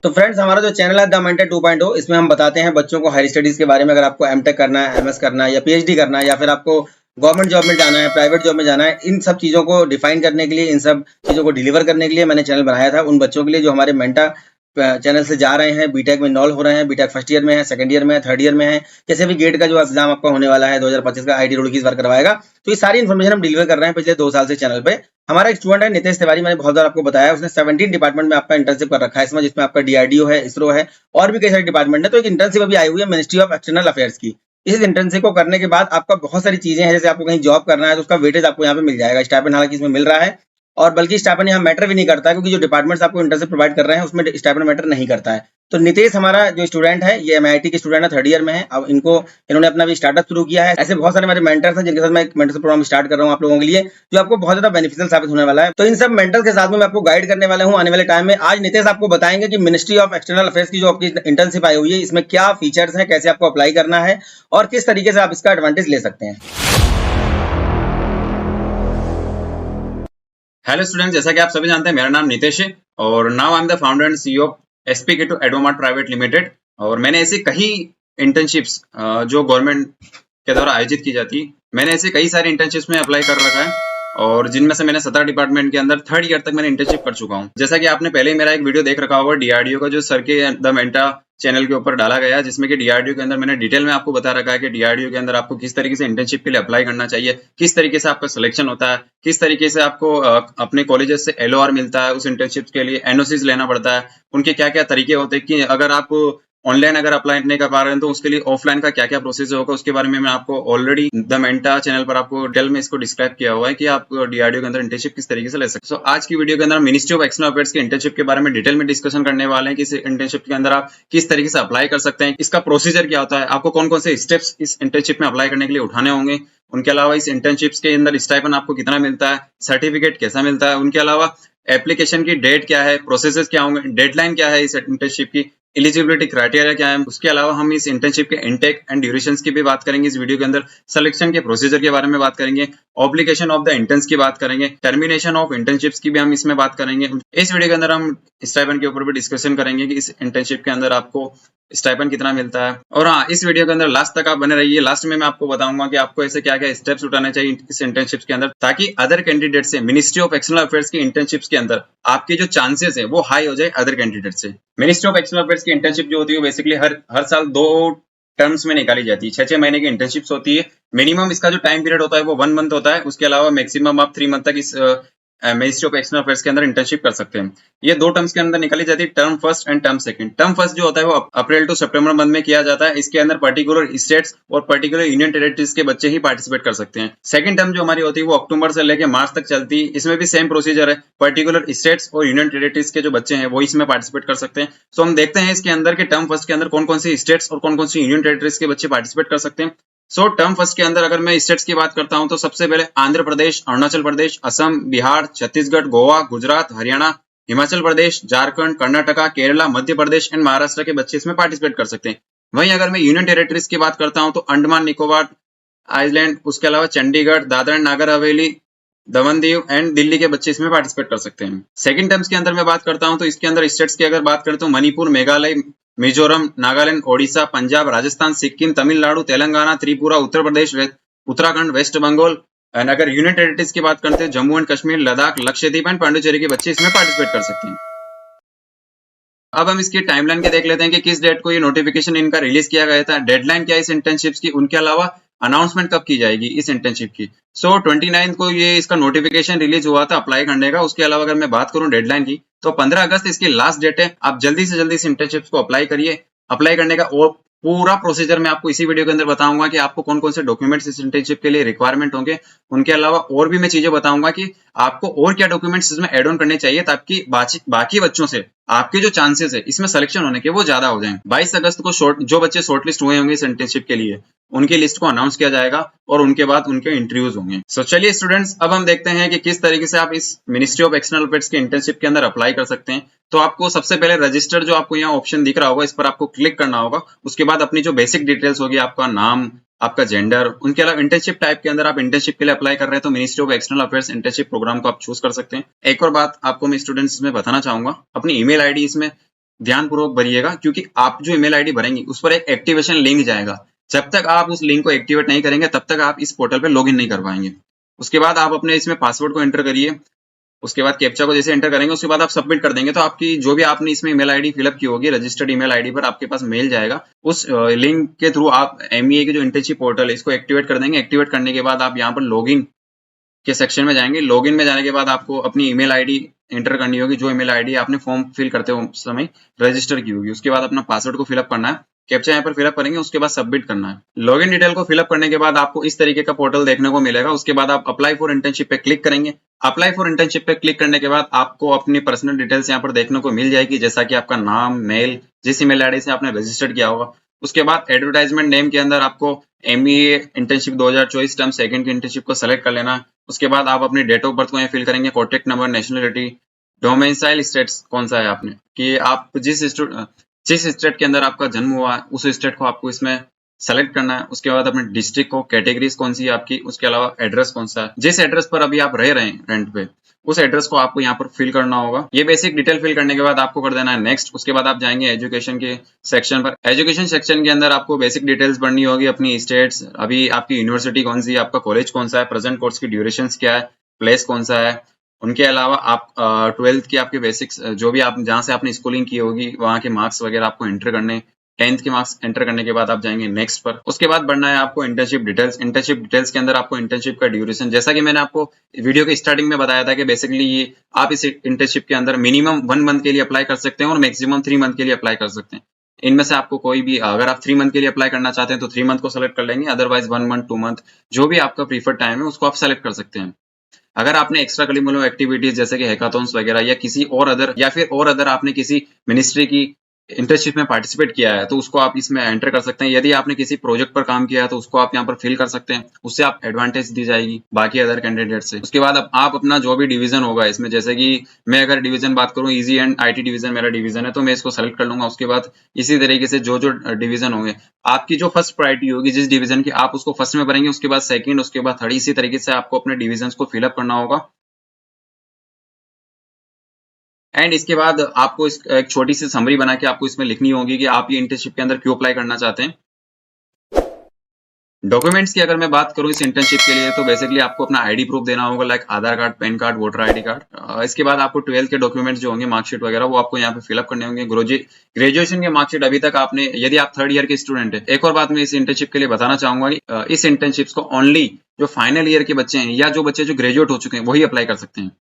तो फ्रेंड्स, हमारा जो चैनल है द मेंटर 2.0, इसमें हम बताते हैं बच्चों को हायर स्टडीज के बारे में। अगर आपको एमटेक करना है, एमएस करना है या पीएचडी करना है, या फिर आपको गवर्नमेंट जॉब में जाना है, प्राइवेट जॉब में जाना है, इन सब चीज़ों को डिफाइन करने के लिए, इन सब चीज़ों को डिलीवर करने के लिए मैंने चैनल बनाया था। उन बच्चों के लिए जो हमारे मेंटा चैनल से जा रहे हैं, बीटेक में इनरोल हो रहे हैं, बीटेक फर्स्ट ईयर में है, सेकंड ईयर में है, थर्ड ईयर में है, जैसे भी गेट का जो एग्जाम आपका होने वाला है 2025 का, आईटी रुड़की इस बार करवाएगा। तो ये सारी इन्फॉर्मेशन हम डिलीवर कर रहे हैं पिछले 2 साल से चैनल पे। हमारा एक स्टूडेंट है नितेश तिवारी, मैंने बहुत बार आपको बताया, उसने 17 डिपार्टमेंट में आपका इंटर्नशिप कर रखा है इसमें, जिसमें आपका डीआरडीओ है, इसरो है, और भी कई सारे डिपार्टमेंट है। तो एक इंटर्नशिप अभी आई हुई है मिनिस्ट्री ऑफ एक्सटर्नल अफेयर्स की। इस इंटर्नशिप को करने के बाद आपका बहुत सारी चीजें हैं, जैसे आपको कहीं जॉब करना है तो उसका वेटेज आपको यहाँ पे मिल जाएगा। स्टाइपेंड हालांकि इसमें मिल रहा है, और बल्कि स्टाइपेंड यहाँ मैटर भी नहीं करता है, क्योंकि जो डिपार्टमेंट्स आपको इंटर्नशिप प्रोवाइड कर रहे हैं उसमें स्टाइपेंड मैटर नहीं करता है। तो नितेश हमारा जो स्टूडेंट है, ये एमआईटी के स्टूडेंट है, थर्ड ईयर में है। अब इन्होंने अपना भी स्टार्टअप शुरू किया है। ऐसे बहुत सारे हमारे मेंटर्स हैं जिनके साथ मैं एक मेंटरशिप प्रोग्राम स्टार्ट कर रहा हूँ आप लोगों के लिए, जो आपको बहुत ज्यादा बेनिफिशियल साबित होने वाला है। तो इन सब मेंटर्स के साथ में मैं आपको गाइड करने वाला हूँ आने वाले टाइम में। आज नितेश आपको बताएंगे कि मिनिस्ट्री ऑफ एक्सटर्नल अफेयर्स की जो आपकी इंटर्नशिप आई हुई है, इसमें क्या फीचर्स हैं, कैसे आपको अप्लाई करना है और किस तरीके से आप इसका एडवांटेज ले सकते हैं। हेलो स्टूडेंट, जैसा कि आप सभी जानते हैं मेरा नाम नितेश है और now I am the founder and CEO of SPK2 Adomart private limited. और मैंने ऐसे कई इंटर्नशिप्स जो गवर्नमेंट के द्वारा आयोजित की जाती है, मैंने ऐसे कई सारे इंटर्नशिप्स में अप्लाई कर रखा है और जिनमें से मैंने 17 डिपार्टमेंट के अंदर थर्ड ईयर तक मैंने इंटर्नशिप कर चुका हूँ। जैसा कि आपने पहले ही मेरा एक वीडियो देख रखा होगा डीआरडीओ का, जो सर के द मेंटा चैनल के ऊपर डाला गया है, जिसमें कि डीआरडीओ के अंदर मैंने डिटेल में आपको बता रखा है कि डीआरडीओ के अंदर आपको किस तरीके से इंटर्नशिप के लिए अप्लाई करना चाहिए, किस तरीके से आपका सिलेक्शन होता है, किस तरीके से आपको अपने कॉलेजेस से LOR मिलता है, उस इंटर्नशिप के लिए NOCs लेना पड़ता है, उनके क्या क्या तरीके होते हैं, कि अगर आप ऑनलाइन अगर अप्लाई नहीं कर पा रहे हैं तो उसके लिए ऑफलाइन का क्या क्या प्रोसेस होगा, उसके बारे में मैं आपको ऑलरेडी द मेंटा चैनल पर आपको डिटेल में इसको डिस्क्राइब किया हुआ है कि आप डीआरडीओ के अंदर इंटर्नशिप किस तरीके से ले सकते हैं। आज की वीडियो के अंदर मिनिस्ट्री ऑफ एक्सटर्नल अफेयर्स की इंटर्नशिप के बारे में डिटेल में डिस्कशन करने वाले हैं कि इस इंटर्नशिप के अंदर आप किस तरीके से अप्लाई कर सकते हैं, इसका प्रोसीजर क्या होता है, आपको कौन कौन से स्टेप्स इस इंटर्नशिप में अप्लाई करने के लिए उठाने होंगे, उनके अलावा इस इंटर्नशिप्स के अंदर स्टाइपेंड आपको कितना मिलता है, सर्टिफिकेट कैसा मिलता है, उनके अलावा एप्लीकेशन की डेट क्या है, प्रोसेसेस क्या होंगे, डेडलाइन क्या है इस इंटर्नशिप की, एलिजिबिलिटी क्राइटेरिया क्या है। उसके अलावा हम इस इंटर्नशिप के इनटेक एंड ड्यूरेशंस की भी बात करेंगे इस वीडियो के अंदर, सिलेक्शन के प्रोसीजर के बारे में बात करेंगे, ऑब्लिगेशन ऑफ द इंटर्न्स की बात करेंगे, टर्मिनेशन ऑफ इंटर्नशिप्स की भी हम इसमें बात करेंगे। इस वीडियो के अंदर हम स्टाइपेंड के ऊपर भी डिस्कशन करेंगे कि इस इंटर्नशिप के अंदर आपको स्टाइपेंड कितना मिलता है। और हाँ, इस वीडियो के अंदर लास्ट तक आप बने रहिए। लास्ट में मैं आपको बताऊंगा कि आपको ऐसे क्या क्या स्टेप्स उठाने चाहिए इस इंटर्नशिप के अंदर, ताकि अदर कैंडिडेट से मिनिस्ट्री ऑफ एक्सटर्नल अफेयर्स की इंटर्नशिप्स के अंदर आपके जो चांसेस है वो हाई हो जाए अदर कैंडिडेट से। मिनिस्ट्री ऑफ एक्सटर्नल अफेयर्स की इंटर्नशिप जो होती है बेसिकली हर साल 2 टर्म्स में निकाली जाती है। 6-6 महीने की इंटर्नशिप्स होती है। मिनिमम इसका जो टाइम पीरियड होता है वो 1 मंथ होता है। उसके अलावा मैक्सिमम आप 3 मंथ तक इस मिनिस्ट्री ऑफ एक्सटर्नल अफेयर्स के अंदर इंटर्नशिप कर सकते हैं। ये 2 टर्म्स के अंदर निकाली जाती है, term first and term second. Term first जो होता है वो अप्रैल टू सितंबर मंथ में किया जाता है। इसके अंदर पर्टिकुलर स्टेट्स और पर्टिकुलर यूनियन टेरिटरीज के बच्चे ही पार्टिसिपेट कर सकते हैं। सेकंड टर्म जो हमारी होती है वो अक्टूबर से लेकर मार्च तक चलती है। इसमें भी सेम प्रोसीजर है, पर्टिकुलर स्टेट्स और यूनियन टेरिटरीज के जो बच्चे हैं वो इसमें पार्टिसिपेट कर सकते हैं। सो हम देखते हैं इसके अंदर के टर्म फर्स्ट के अंदर कौन कौन सी स्टेट्स और कौन कौन सी यूनियन टेरिटरीज के बच्चे पार्टिसिपेट कर सकते हैं। सो टर्म फर्स्ट के अंदर अगर मैं स्टेट्स की बात करता हूं तो सबसे पहले आंध्र प्रदेश, अरुणाचल प्रदेश, असम, बिहार, छत्तीसगढ़, गोवा, गुजरात, हरियाणा, हिमाचल प्रदेश, झारखंड, कर्नाटका, केरला, मध्य प्रदेश एंड महाराष्ट्र के बच्चे इसमें पार्टिसिपेट कर सकते हैं। वहीं अगर मैं यूनियन टेरिटरीज की बात करता हूं तो अंडमान निकोबार आइलैंड, उसके अलावा चंडीगढ़, दादरा एंड नागर हवेली, दमन दीव एंड दिल्ली के बच्चे इसमें पार्टिसिपेट कर सकते हैं। सेकंड टर्म्स के अंदर मैं बात करता हूं तो इसके अंदर स्टेट्स की अगर बात करें तो मणिपुर, मेघालय, मिजोरम, नागालैंड, ओडिशा, पंजाब, राजस्थान, सिक्किम, तमिलनाडु, तेलंगाना, त्रिपुरा, उत्तर प्रदेश, उत्तराखंड, वेस्ट बंगाल एंड अगर यूनियन टेरिटरीज की बात करते हैं जम्मू एंड कश्मीर, लद्दाख, लक्षद्वीप एंड पांडिचेरी के बच्चे इसमें पार्टिसिपेट कर सकते हैं। अब हम इसकी टाइमलाइन के देख लेते हैं कि किस डेट को ये नोटिफिकेशन इनका रिलीज किया गया था, डेडलाइन क्या है इस इंटर्नशिप्स की, उनके अलावा अनाउंसमेंट कब की जाएगी इस इंटर्नशिप की। सो 29 को ये इसका नोटिफिकेशन रिलीज हुआ था अप्लाई करने का। उसके अलावा अगर मैं बात करूं डेडलाइन की तो 15 अगस्त इसकी लास्ट डेट है। आप जल्दी से जल्दी इस इंटर्नशिप को अप्लाई करिए। अप्लाई करने का और पूरा प्रोसीजर मैं आपको इसी वीडियो के अंदर बताऊंगा कि आपको कौन कौन से डॉक्यूमेंट्स इस इंटर्नशिप के लिए रिक्वायरमेंट होंगे। उनके अलावा और भी मैं चीजें बताऊंगा कि आपको और क्या डॉक्यूमेंट्स इसमें ऐड ऑन करने चाहिए ताकि बाकी बच्चों से आपके जो चांसेस है इसमें सिलेक्शन होने के वो ज्यादा हो जाएं। 22 अगस्त को जो बच्चे शॉर्टलिस्ट हुए होंगे इस इंटर्नशिप के लिए उनकी लिस्ट को अनाउंस किया जाएगा और उनके बाद उनके इंटरव्यूज होंगे। सो चलिए स्टूडेंट्स, अब हम देखते हैं कि किस तरीके से आप इस मिनिस्ट्री ऑफ एक्सटर्नल अफेयर्स के इंटर्नशिप के अंदर अप्लाई कर सकते हैं। तो आपको सबसे पहले रजिस्टर जो आपको यहाँ ऑप्शन दिख रहा होगा इस पर आपको क्लिक करना होगा। उसके बाद अपनी जो बेसिक डिटेल्स होगी, आपका नाम, आपका जेंडर, उनके अलावा इंटर्नशिप टाइप के अंदर आप इंटर्नशिप के लिए अप्लाई कर रहे हैं तो ministry of external affairs internship program को आप चूज कर सकते हैं। एक और बात आपको मैं स्टूडेंट्स में बताना चाहूंगा, अपनी ईमेल आईडी इसमें ध्यानपूर्वक भरिएगा, क्योंकि आप जो ईमेल आईडी भरेंगे उस पर एक एक्टिवेशन लिंक जाएगा। जब तक आप उस लिंक को एक्टिवेट नहीं करेंगे तब तक आप इस पोर्टल पे लॉगिन नहीं कर पाएंगे। उसके बाद आप अपने इसमें पासवर्ड को एंटर करिए। उसके बाद कैप्चा को जैसे एंटर करेंगे उसके बाद आप सबमिट कर देंगे तो आपकी जो भी आपने इसमें ईमेल आईडी फिलअप की होगी रजिस्टर्ड ईमेल आईडी पर आपके पास मेल जाएगा। उस लिंक के थ्रू आप एमईए की जो इंटर्नशिप पोर्टल है इसको एक्टिवेट कर देंगे। एक्टिवेट करने के बाद आप यहाँ पर लॉगिन के सेक्शन में जाएंगे। लॉगिन में जाने के बाद आपको अपनी ईमेल आईडी एंटर करनी होगी, जो ईमेल आईडी आपने फॉर्म फिल करते हो समय रजिस्टर की होगी। उसके बाद अपना पासवर्ड को फिलअप करना है, कैप्चा यहाँ पर फिलअप करेंगे, उसके बाद सबमिट करना है। लॉगिन डिटेल को फिलअप करने के बाद आपको इस तरीके का पोर्टल देखने को मिलेगा। उसके बाद आप अप्लाई फॉर इंटर्नशिप पे क्लिक करेंगे। अप्लाई फॉर इंटर्नशिप पे क्लिक करने के बाद आपको अपनी पर्सनल डिटेल्स यहाँ पर देखने को मिल जाएगी, जैसा कि आपका नाम, मेल, जिस ईमेल आईडी से आपने रजिस्टर्ड किया होगा। उसके बाद एडवर्टाइजमेंट नेम के अंदर आपको एमईए इंटर्नशिप 2024 टर्म सेकंड की इंटर्नशिप को सेलेक्ट कर लेना। उसके बाद आप अपनी डेट ऑफ बर्थ को यहाँ फिल करेंगे, contact number, nationality, domicile states कौन सा है आपने, कि आप जिस स्टेट के अंदर आपका जन्म हुआ है उस स्टेट को आपको इसमें सेलेक्ट करना है। उसके बाद अपने डिस्ट्रिक्ट को, कैटेगरीज कौन सी है आपकी, उसके अलावा एड्रेस कौन सा है, जिस एड्रेस पर अभी आप रह रहे हैं रेंट पे उस एड्रेस को आपको यहाँ पर फिल करना होगा। ये बेसिक डिटेल फिल करने के बाद आपको कर देना है नेक्स्ट। उसके बाद आप जाएंगे एजुकेशन के सेक्शन पर। एजुकेशन सेक्शन के अंदर आपको बेसिक डिटेल्स भरनी होगी, अपनी स्टेट्स, अभी आपकी यूनिवर्सिटी कौन सी है, आपका कॉलेज कौन सा है, प्रेजेंट कोर्स की ड्यूरेशन क्या है, प्लेस कौन सा है। उनके अलावा आप 12th की आपके बेसिक्स जो भी आप जहाँ से आपने स्कूलिंग की होगी वहाँ के मार्क्स वगैरह आपको एंटर करने। 10th के मार्क्स एंटर करने के बाद आप जाएंगे नेक्स्ट पर। उसके बाद बढ़ना है आपको इंटर्नशिप डिटेल्स। इंटर्नशिप डिटेल्स के अंदर आपको इंटर्नशिप का ड्यूरेशन, जैसा कि मैंने आपको वीडियो के स्टार्टिंग में बताया था कि बेसिकली ये आप इस इंटर्नशिप के अंदर मिनिमम 1 मंथ के लिए अप्लाई कर सकते हैं और मैक्सिमम 3 मंथ के लिए अप्लाई कर सकते हैं। इनमें से आपको कोई भी, अगर आप 3 मंथ के लिए अप्लाई करना चाहते हैं तो 3 मंथ को सेलेक्ट कर लेंगे, अदरवाइज 1 मंथ, 2 मंथ, जो भी आपका प्रीफर्ड टाइम है उसको आप सेलेक्ट कर सकते हैं। अगर आपने एक्स्ट्रा करिकुलर एक्टिविटीज जैसे कि हैकाथॉन्स वगैरह या किसी और अदर आपने किसी मिनिस्ट्री की इंटर्नशिप में पार्टिसिपेट किया है तो उसको आप इसमें एंटर कर सकते हैं। यदि आपने किसी प्रोजेक्ट पर काम किया है तो उसको आप यहाँ पर फिल कर सकते हैं, उससे आप एडवांटेज दी जाएगी बाकी अदर कैंडिडेट से। उसके बाद आप अपना जो भी डिवीजन होगा इसमें, जैसे कि मैं अगर डिवीजन बात करूँ, इजी एंड आईटी डिवीजन मेरा डिवीजन है तो मैं इसको सेलेक्ट कर लूंगा। उसके बाद इसी तरीके से जो डिवीजन होंगे, आपकी जो फर्स्ट प्रायोरिटी होगी जिस डिवीजन की, आप उसको फर्स्ट में भरेंगे, उसके बाद सेकंड, उसके बाद थर्ड, इसी तरीके से आपको अपने डिवीजन को फिलअप करना होगा। एंड इसके बाद आपको एक छोटी सी समरी बना के आपको इसमें लिखनी होगी कि आप ये इंटर्नशिप के अंदर क्यों अप्लाई करना चाहते हैं। डॉक्यूमेंट्स की अगर मैं बात करूं इस इंटर्नशिप के लिए तो बेसिकली आपको अपना आईडी प्रूफ देना होगा, like Aadhaar card, PAN card, voter ID card. इसके बाद आपको 12th के डॉक्यूमेंट्स जो होंगे, मार्कशीट वगैरह, वो आपको यहाँ पे फिलअप करने होंगे। ग्रेजुएशन के मार्कशीट अभी तक आपने, यदि आप 3rd ईयर के स्टूडेंट है। एक और बात मैं इस इंटर्नशिप के लिए बताना चाहूंगा कि इस इंटर्नशिप को ओनली जो फाइनल ईयर के बच्चे हैं या जो बच्चे जो ग्रेजुएट हो चुके हैं वही अप्लाई कर सकते हैं।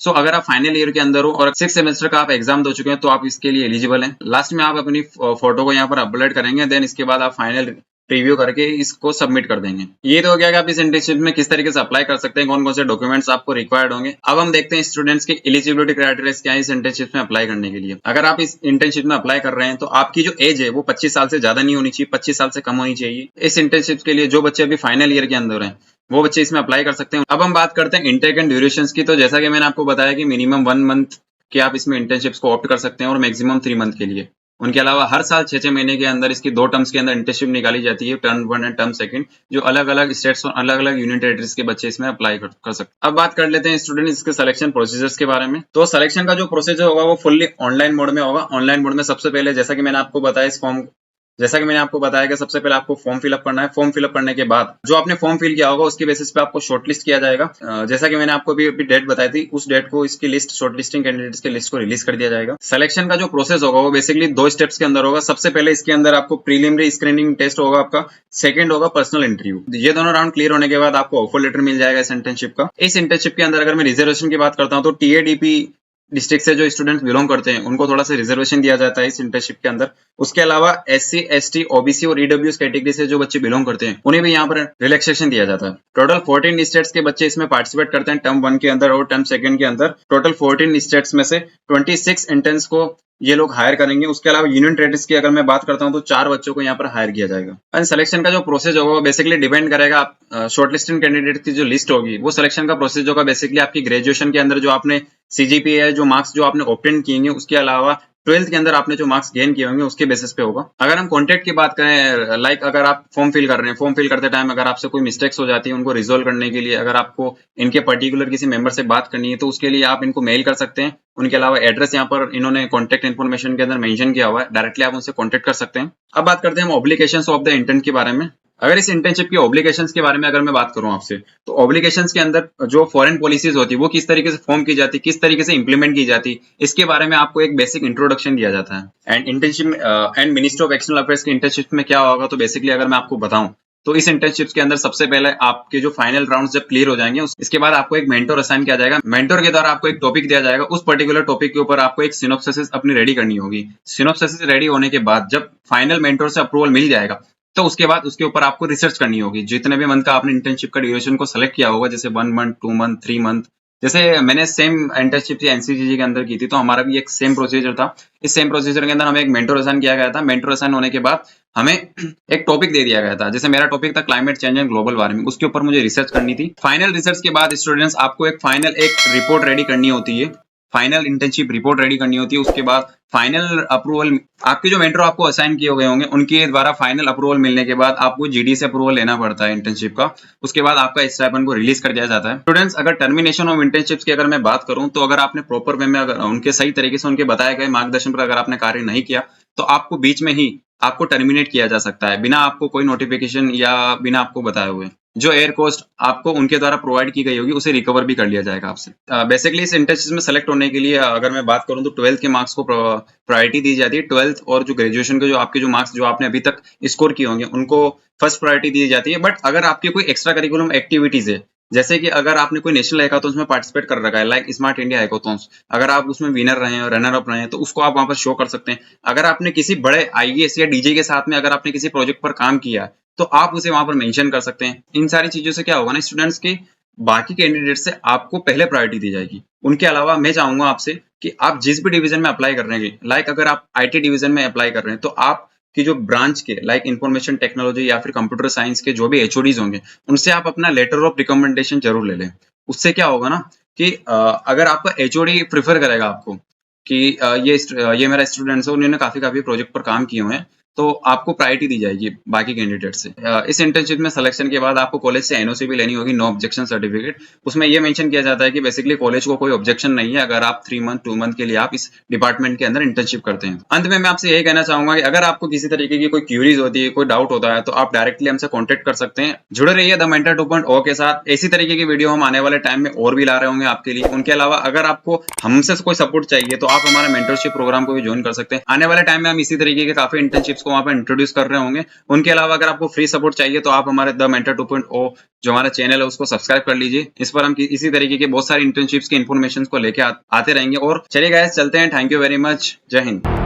सो अगर आप फाइनल ईयर के अंदर हो और 6 सेमेस्टर का आप एग्जाम दे चुके हैं तो आप इसके लिए एलिजिबल हैं। लास्ट में आप अपनी फोटो को यहाँ पर अपलोड करेंगे, देन इसके बाद आप फाइनल रिव्यू करके इसको सबमिट कर देंगे। ये तो हो गया कि आप इस इंटर्नशिप में किस तरीके से अप्लाई कर सकते हैं, कौन कौन से डॉक्यूमेंट्स आपको रिक्वायर्ड होंगे। अब हम देखते हैं स्टूडेंट्स के एलिजिबिलिटी क्राइटेरिया क्या है इस इंटर्नशिप में अप्लाई करने के लिए। अगर आप इस इंटर्नशिप में अप्लाई कर रहे हैं तो आपकी जो एज है वो 25 साल से ज्यादा नहीं होनी चाहिए, 25 साल से कम होनी चाहिए। इस इंटर्नशिप के लिए जो बच्चे अभी फाइनल ईयर के अंदर हैं वो बच्चे इसमें अप्लाई कर सकते हैं। अब हम बात करते हैं इंटेक एंड ड्यूरेशंस की। तो जैसा कि मैंने आपको बताया कि मिनिमम 1 मंथ के आप इसमें इंटर्नशिप्स को ऑप्ट कर सकते हैं और मैक्सिमम 3 मंथ के लिए। उनके अलावा हर साल 6-6 महीने के अंदर इसकी 2 टर्म्स के अंदर इंटर्नशिप निकाली जाती है, टर्म 1 एंड टर्म 2, जो अलग अलग स्टेट्स और अलग अलग यूनियन टेरिटरीज के बच्चे इसमें अप्लाई कर सकते हैं। अब बात कर लेते हैं स्टूडेंट इसके सिलेक्शन प्रोसीजर्स के बारे में। तो सिलेक्शन का जो प्रोसीजर होगा वो फुल्ली ऑनलाइन मोड में होगा। ऑनलाइन मोड में सबसे पहले जैसा कि मैंने आपको बताया कि सबसे पहले आपको फॉर्म फिलअप करना है। फॉर्म फिलअप करने के बाद जो आपने फॉर्म फिल किया होगा उसके बेसिस पे आपको शॉर्टलिस्ट किया जाएगा। जैसा कि मैंने आपको अभी डेट बताई थी, उस डेट को इसकी लिस्ट, शॉर्टलिस्टिंग कैंडिडेट्स की लिस्ट को रिलीज कर दिया जाएगा। सिलेक्शन का जो प्रोसेस होगा वो बेसिकली 2 स्टेप्स के अंदर होगा। सबसे पहले इसके अंदर आपको प्रीलिमिनरी स्क्रीनिंग टेस्ट होगा आपका, सेकंड होगा पर्सनल इंटरव्यू। ये दोनों राउंड क्लियर होने के बाद आपको ऑफर लेटर मिल जाएगा इस इंटर्नशिप का। इस इंटर्नशिप के अंदर अगर मैं रिजर्वेशन की बात करता हूँ तो टीएडीपी डिस्ट्रिक्ट से जो स्टूडेंट्स बिलोंग करते हैं उनको थोड़ा सा रिजर्वेशन दिया जाता है इस इंटर्नशिप के अंदर। उसके अलावा एससी, एसटी, ओबीसी और ईडब्ल्यूएस कैटेगरी से जो बच्चे बिलोंग करते हैं उन्हें भी यहाँ पर रिलैक्सेशन दिया जाता है। टोटल 14 स्टेट्स के बच्चे इसमें पार्टिसिपेट करते हैं टर्म 1 के अंदर और टर्म 2 के अंदर। टोटल 14 स्टेट्स में से 26 इंटर्न्स को ये लोग हायर करेंगे। उसके अलावा यूनियन टेरिटरीज की अगर मैं बात करता हूँ तो 4 बच्चों को यहाँ पर हायर किया जाएगा। एंड सिलेक्शन का जो प्रोसेस होगा वो बेसिकली डिपेंड करेगा आप शॉर्टलिस्टेड कैंडिडेट की जो लिस्ट होगी वो सिलेक्शन का प्रोसेस होगा बेसिकली आपकी ग्रेजुएशन के अंदर जो आपने सीजीपीए है, जो मार्क्स जो आपने ऑब्टेन किए उसके अलावा 12th के अंदर आपने जो मार्क्स गेन किए होंगे उसके बेसिस पे होगा। अगर हम कॉन्टेक्ट की बात करें, लाइक अगर आप फॉर्म फिल कर रहे हैं, फॉर्म फिल करते टाइम अगर आपसे कोई मिस्टेक्स हो जाती है उनको रिजोल्व करने के लिए अगर आपको इनके पर्टिकुलर किसी मेंबर से बात करनी है तो उसके लिए आप इनको मेल कर सकते हैं। उनके अलावा एड्रेस यहाँ पर इन्होंने कॉन्टेक्ट इन्फॉर्मेशन के अंदर मेंशन किया हुआ है, डायरेक्टली आप उनसे कॉन्टेक्ट कर सकते हैं। अब बात करते हैं हम ऑब्लिगेशंस ऑफ द इंटर्न के बारे में। अगर इस इंटर्नशिप की ऑब्लिगेशंस के बारे में अगर मैं बात करूं आपसे, तो ऑब्लिगेशंस के अंदर जो फॉरेन पॉलिसीज होती है वो किस तरीके से फॉर्म की जाती है, किस तरीके से इंप्लीमेंट की जाती है, इसके बारे में आपको एक बेसिक इंट्रोडक्शन दिया जाता है। And internship and ministry of external affairs की इंटर्नशिप में क्या होगा, तो बेसिकली अगर मैं आपको बताऊं तो इस इंटर्नशिप के अंदर सबसे पहले आपके जो फाइनल राउंड जब क्लियर हो जाएंगे इसके बाद आपको एक मेंटर असाइन किया जाएगा। मेंटर के द्वारा आपको एक टॉपिक दिया जाएगा, उस पर्टिकुलर टॉपिक के ऊपर आपको एक सिनॉप्सिस अपनी रेडी करनी होगी। सिनॉप्सिस रेडी होने के बाद जब फाइनल मेंटर से अप्रूवल मिल जाएगा तो उसके बाद उसके ऊपर आपको रिसर्च करनी होगी। जितने भी मंथ का आपने इंटर्नशिप का ड्यूरेशन को सेलेक्ट किया होगा, जैसे 1 मंथ, 2 मंथ, 3 मंथ, जैसे मैंने सेम इंटर्नशिप एनसीजीजी के अंदर की थी तो हमारा भी एक सेम प्रोसीजर था। इस सेम प्रोसीजर के अंदर हमें एक मेंटर असाइन किया गया था। मेंटर असाइन होने के बाद हमें एक टॉपिक दे दिया गया था, जैसे मेरा टॉपिक था climate change and global warming, उसके ऊपर मुझे रिसर्च करनी थी। फाइनल रिसर्च के बाद स्टूडेंट्स आपको एक फाइनल एक रिपोर्ट रेडी करनी होती है, फाइनल इंटर्नशिप रिपोर्ट रेडी करनी होती है। उसके बाद फाइनल अप्रूवल, आपके जो मेंटर आपको असाइन किए गए होंगे उनके द्वारा फाइनल अप्रूवल मिलने के बाद आपको जीडी से अप्रूवल लेना पड़ता है इंटर्नशिप का। उसके बाद आपका स्टाइपेंड को रिलीज कर दिया जाता है। स्टूडेंट्स, अगर टर्मिनेशन ऑफ इंटर्नशिप्स की अगर मैं बात करूं तो अगर आपने प्रॉपर वे में अगर उनके सही तरीके से उनके बताए गए मार्गदर्शन पर अगर आपने कार्य नहीं किया तो आपको बीच में ही आपको टर्मिनेट किया जा सकता है, बिना आपको कोई नोटिफिकेशन या बिना आपको बताए हुए। जो एयर कॉस्ट आपको उनके द्वारा प्रोवाइड की गई होगी उसे रिकवर भी कर लिया जाएगा आपसे। बेसिकली इस इंटर्नशिप में सेलेक्ट होने के लिए अगर मैं बात करूं तो 12th के मार्क्स को प्रायोरिटी दी जाती है। 12th और जो ग्रेजुएशन के जो आपके जो मार्क्स जो आपने अभी तक स्कोर किए होंगे उनको फर्स्ट प्रायोरिटी दी जाती है। बट अगर आपकी कोई एक्स्ट्रा करिकुलम एक्टिविटीज है, जैसे कि अगर आपने कोई नेशनल हैकाथॉन्स में पार्टिसिपेट कर रखा है, लाइक स्मार्ट इंडिया हैकाथॉन्स, अगर आप उसमें विनर रहे हैं, रनर अप रहे हैं, तो उसको आप वहां पर शो कर सकते हैं। अगर आपने किसी बड़े आईएएस या डीजे के साथ में अगर आपने किसी प्रोजेक्ट पर काम किया तो आप उसे वहां पर मेंशन कर सकते हैं। इन सारी चीजों से क्या होगा ना स्टूडेंट्स के बाकी कैंडिडेट से आपको पहले प्रायोरिटी दी जाएगी। उनके अलावा मैं चाहूंगा आपसे कि आप जिस भी डिवीजन में अप्लाई कर रहे हैं, लाइक अगर आप आईटी डिवीजन में अप्लाई कर रहे हैं तो आप की जो ब्रांच के लाइक इंफॉर्मेशन टेक्नोलॉजी या फिर कंप्यूटर साइंस के जो भी एचओडीज होंगे उनसे आप अपना लेटर ऑफ रिकमेंडेशन जरूर ले लें। उससे क्या होगा ना कि अगर आपका एचओडी प्रिफर करेगा आपको कि ये मेरा स्टूडेंट्स है, उन्होंने काफी प्रोजेक्ट पर काम किए हुए हैं, तो आपको प्रायोरिटी दी जाएगी बाकी कैंडिडेट से। इस इंटर्नशिप में सिलेक्शन के बाद आपको कॉलेज से एनओसी भी लेनी होगी, नो ऑब्जेक्शन सर्टिफिकेट। उसमें ये मेंशन किया जाता है कि बेसिकली कॉलेज को कोई ऑब्जेक्शन नहीं है अगर आप 3 मंथ 2 मंथ के लिए आप इस डिपार्टमेंट के अंदर इंटर्नशिप करते हैं। अंत में मैं आपसे यही कहना चाहूंगा कि अगर आपको किसी तरीके की कोई क्यूरीज होती है, कोई डाउट होता है, तो आप डायरेक्टली हमसे कॉन्टेक्ट कर सकते हैं। जुड़े रहिए द मेंटर 2.0 के साथ। इसी तरीके की वीडियो हम आने वाले टाइम में और भी ला रहे होंगे आपके लिए। उनके अलावा अगर आपको हमसे कोई सपोर्ट चाहिए तो आप हमारे मेंटरशिप प्रोग्राम को भी ज्वाइन कर सकते हैं। आने वाले टाइम में हम इसी तरीके के काफी इंटर्नशिप्स को वहां पर इंट्रोड्यूस कर रहे होंगे। उनके अलावा अगर आपको फ्री सपोर्ट चाहिए तो आप हमारे द मेंटर 2.0 जो हमारा चैनल है उसको सब्सक्राइब कर लीजिए। इस पर हम इसी तरीके के बहुत सारी इंटर्नशिप्स की इन्फॉर्मेशन को लेके आते रहेंगे। और चलिए गाइस, चलते हैं। Thank you very much. जय हिंद।